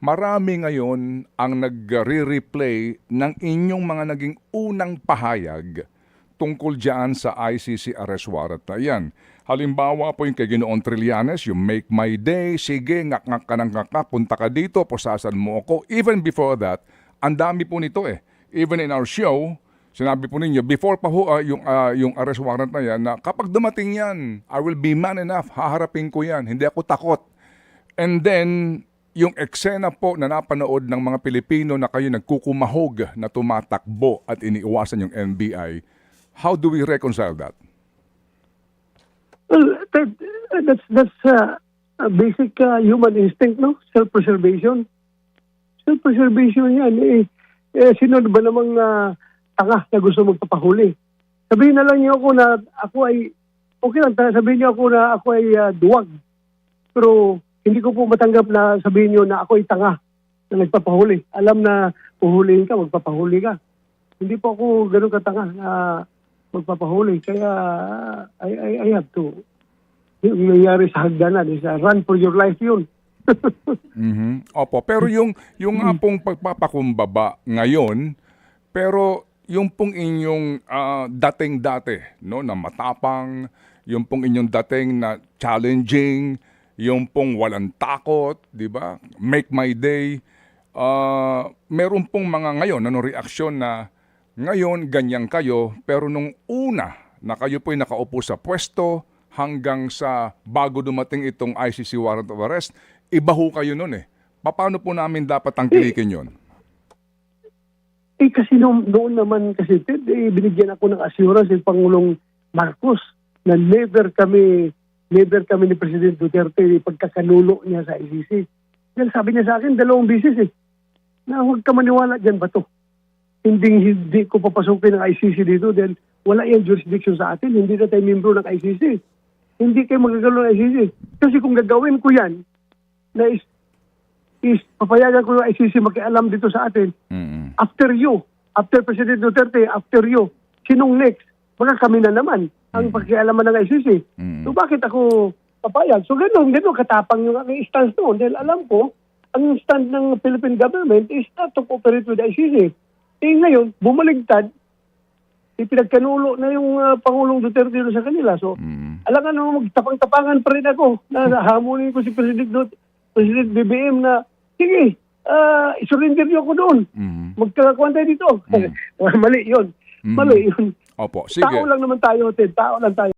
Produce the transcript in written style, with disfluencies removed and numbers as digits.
marami ngayon ang nagre-replay ng inyong mga naging unang pahayag tungkol dyan sa ICC arrest warrant na yan. Halimbawa po yung kay Ginoong Trillanes, yung make my day, sige, ngak-ngak ka ng ngak, punta ka dito, pusasan mo ako. Even before that, ang dami po nito eh. Even in our show, sinabi po ninyo, before pa ho yung arrest warrant na yan, na kapag dumating yan, I will be man enough, haharapin ko yan, hindi ako takot. And then, yung eksena po na napanood ng mga Pilipino na kayo nagkukumahog na tumatakbo at iniiwasan yung NBI, how do we reconcile that? Well, that's a basic human instinct, no? Self-preservation. Self-preservation yan. Sino ba namang tanga na gusto magpapahuli? Sabihin na lang niyo ako na ako ay, okay lang, sabihin niyo ako na ako ay duwag. Pero hindi ko po matanggap na sabihin niyo na ako ay tanga na nagpapahuli. Alam na puhulihin ka, magpapahuli ka. Hindi po ako gano'n katanga na magpapahuli. Kaya I have to. Yung nangyari sa hagdanan is run for your life yun. Opo, pero yung nga pong pagpapakumbaba ngayon, pero yung pong inyong dating-dati, no, na matapang, yung pong inyong dating na challenging, yung pong walang takot, di ba? Make my day. Meron pong mga ngayon, reaksyon na ngayon ganyan kayo, pero nung una na kayo po'y nakaupo sa pwesto hanggang sa bago dumating itong ICC warrant of arrest, iba ho kayo nun eh. Paano po namin dapat tangkilikin yun? Kasi noon naman kasi, Ted, binigyan ako ng assurance ng Pangulong Marcos na never kami ni President Duterte pagkakanulo niya sa ICC. Yan sabi niya sa akin, 2 beses eh, na huwag ka maniwala dyan ba to? Hindi ko papasukin ng ICC dito dahil wala yung jurisdiction sa atin. Hindi na tayo membro ng ICC. Hindi kayo magagalo ng ICC. Kasi kung gagawin ko yan, na is papayagan ko yung ICC makialam dito sa atin, after President Duterte, after you, sinong next? Baka kami na naman ang pakialaman ng ICC. So bakit ako papayag? So gano'n katapang yung aking stance noon. Dahil alam ko, ang stand ng Philippine government is not to cooperate with the ICC. Ngayon, bumaligtad, ipinagkanulo na yung Pangulong Duterte sa kanila. So, alam nga magtapang-tapangan pa rin ako na hamunin ko si President BBM na, sige, isurrender niyo ako doon. Magkakakuan tayo dito. Mali yun. Mali yun. Opo, sige. Tao lang naman tayo, Ted. Tao lang tayo.